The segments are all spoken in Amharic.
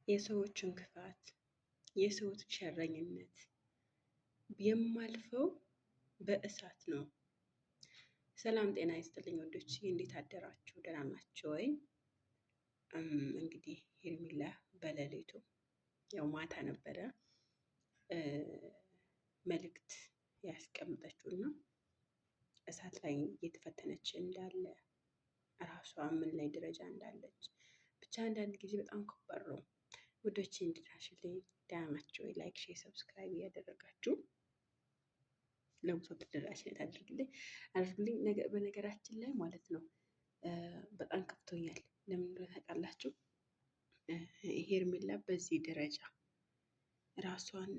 የሰዎችን ክፋት፣ የሰዎች ሸረኝነት የማልፈው በእሳት ነው። ሰላም ጤና ይስጥልኝ ወንዶች፣ እንዴት አደራችሁ? ደህና ናችሁ ወይ? እንግዲህ ሄርሜላ በሌሊቱ ያው ማታ ነበረ መልእክት ያስቀምጠችው እና እሳት ላይ እየተፈተነች እንዳለ እራሷ ምን ላይ ደረጃ እንዳለች ብቻ አንዳንድ ጊዜ በጣም ከባድ ነው። ውዶቼ እንድናሽልኝ ደህና ናችሁ ወይ? ላይክ፣ ሼር፣ ሰብስክራይብ እያደረጋችሁ ለብዙ ተደራሽነት አድርጉልኝ። በነገራችን ላይ ማለት ነው በጣም ከፍቶኛል። ለምን እንደሆነ ታውቃላችሁ? ሄርሜላ በዚህ ደረጃ ራሷን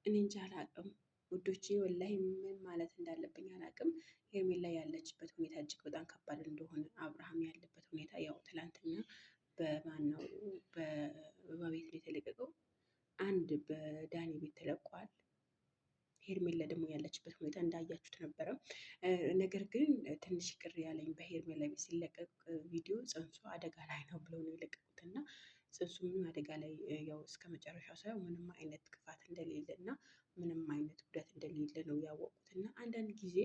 እኔ እንጃ አላቅም ውዶቼ፣ ወላሂ ምን ማለት እንዳለብኝ አላቅም። ሄርሜላ ያለችበት ሁኔታ እጅግ በጣም ከባድ እንደሆነ፣ አብርሃም ያለበት ሁኔታ ያው ትላንትና በማነው በቤት ነው የተለቀቀው፣ አንድ በዳኒ ቤት ተለቋል። ሄርሜላ ደግሞ ያለችበት ሁኔታ እንዳያችሁት ነበረ። ነገር ግን ትንሽ ቅር ያለኝ በሄርሜላ ቤት ሲለቀቅ ቪዲዮ ጽንሱ አደጋ ላይ ነው ብለው ነው የለቀቁት እና ጽንሱ ምንም አደጋ ላይ ያው እስከ መጨረሻው ሳይሆን ምንም አይነት ክፋት እንደሌለ እና ምንም አይነት ጉዳት እንደሌለ ነው ያወቁት። እና አንዳንድ ጊዜ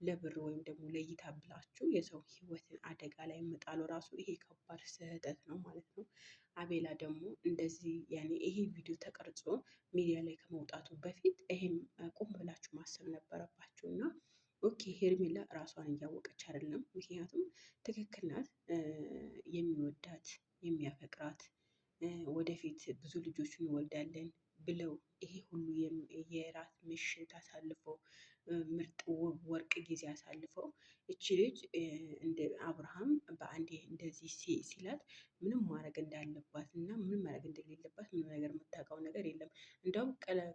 ለብር ወይም ደግሞ ለእይታ ብላችሁ የሰው ሕይወትን አደጋ ላይ መጣሉ ራሱ ይሄ ከባድ ስህተት ነው ማለት ነው። አቤላ ደግሞ እንደዚህ ያኔ ይሄ ቪዲዮ ተቀርጾ ሚዲያ ላይ ከመውጣቱ በፊት ይሄም ቁም ብላችሁ ማሰብ ነበረባችሁ እና ኦኬ ሄርሜላ ራሷን እያወቀች አይደለም። ምክንያቱም ትክክል ናት። የሚወዳት የሚያፈቅራት ወደፊት ብዙ ልጆች እንወልዳለን ብለው ይሄ ሁሉ የራት ምሽት አሳልፈው ምርጥ ውብ ወርቅ ጊዜ አሳልፈው እቺ ልጅ እንደ አብርሃም በአንዴ እንደዚህ ሲላት ምንም ማድረግ እንዳለባት እና ምንም ማድረግ እንደሌለባት ምንም ነገር የምታውቀው ነገር የለም። እንደውም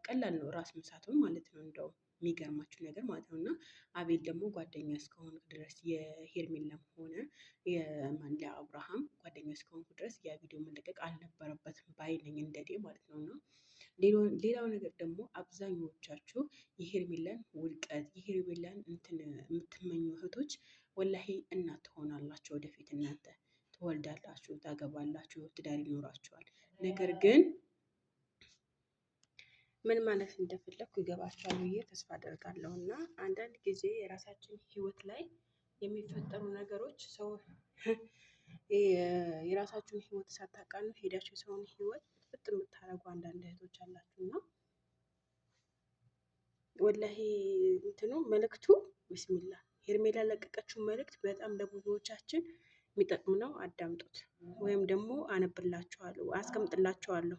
ቀላል ነው ራስ ምሳቱን ማለት ነው። እንደውም የሚገርማችሁ ነገር ማለት ነው። እና አቤል ደግሞ ጓደኛ እስከሆኑ ድረስ የሄርሜላም ሆነ የማን አብርሃም ጓደኛ እስከሆንኩ ድረስ ያ ቪዲዮ መለቀቅ አልነበረበትም ባይነኝ እንደኔ ማለት ነው። እና ሌላው ነገር ደግሞ አብዛኞቻችሁ የሄርሜላን ውድቀት የሄርሜላን እንትን የምትመኙ እህቶች ወላሂ እናት ትሆናላችሁ። ወደፊት እናንተ ትወልዳላችሁ፣ ታገባላችሁ፣ ትዳር ይኖራችኋል። ነገር ግን ምን ማለት እንደፈለኩ ይገባችኋል ብዬ ተስፋ አደርጋለሁ። እና አንዳንድ ጊዜ የራሳችን ህይወት ላይ የሚፈጠሩ ነገሮች ሰው የራሳችሁን ህይወት ሳታውቃሉ ሄዳችሁ የሰውን ህይወት ፍጥ የምታደርጉ አንዳንድ እህቶች አላችሁ እና ወላሂ እንትኑ መልእክቱ ቢስሚላ ሄርሜላ ለቀቀችው መልእክት በጣም ለብዙዎቻችን የሚጠቅም ነው። አዳምጡት፣ ወይም ደግሞ አነብላችኋለሁ፣ አስቀምጥላችኋለሁ።